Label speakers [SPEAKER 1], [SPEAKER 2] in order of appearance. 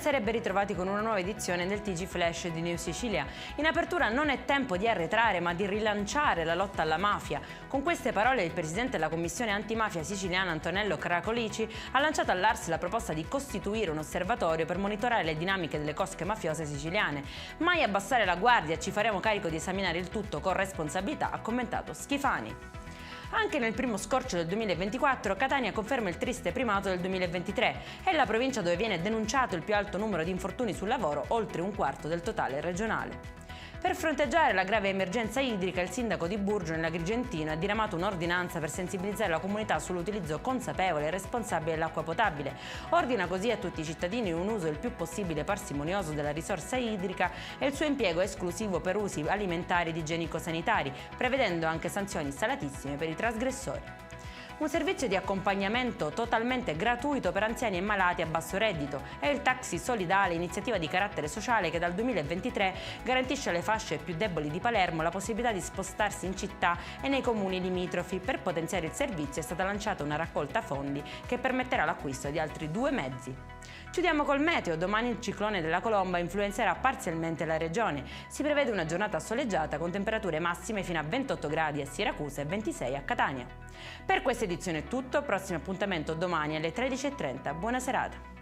[SPEAKER 1] Buonasera e ben ritrovati con una nuova edizione del TG Flash di New Sicilia. In apertura non è tempo di arretrare ma di rilanciare la lotta alla mafia. Con queste parole il presidente della Commissione Antimafia siciliana Antonello Cracolici ha lanciato all'Ars la proposta di costituire un osservatorio per monitorare le dinamiche delle cosche mafiose siciliane. Mai abbassare la guardia, ci faremo carico di esaminare il tutto con responsabilità, ha commentato Schifani. Anche nel primo scorcio del 2024 Catania conferma il triste primato del 2023. È la provincia dove viene denunciato il più alto numero di infortuni sul lavoro, oltre un quarto del totale regionale. Per fronteggiare la grave emergenza idrica, il sindaco di Burgio nell'Agrigentino ha diramato un'ordinanza per sensibilizzare la comunità sull'utilizzo consapevole e responsabile dell'acqua potabile. Ordina così a tutti i cittadini un uso il più possibile parsimonioso della risorsa idrica e il suo impiego esclusivo per usi alimentari ed igienico-sanitari, prevedendo anche sanzioni salatissime per i trasgressori. Un servizio di accompagnamento totalmente gratuito per anziani e malati a basso reddito è il Taxi Solidale, iniziativa di carattere sociale che dal 2023 garantisce alle fasce più deboli di Palermo la possibilità di spostarsi in città e nei comuni limitrofi. Per potenziare il servizio è stata lanciata una raccolta fondi che permetterà l'acquisto di altri 2 mezzi. Chiudiamo col meteo. Domani il ciclone della Colomba influenzerà parzialmente la regione. Si prevede una giornata soleggiata con temperature massime fino a 28 gradi a Siracusa e 26 a Catania. Per questa edizione è tutto, prossimo appuntamento domani alle 13:30. Buona serata.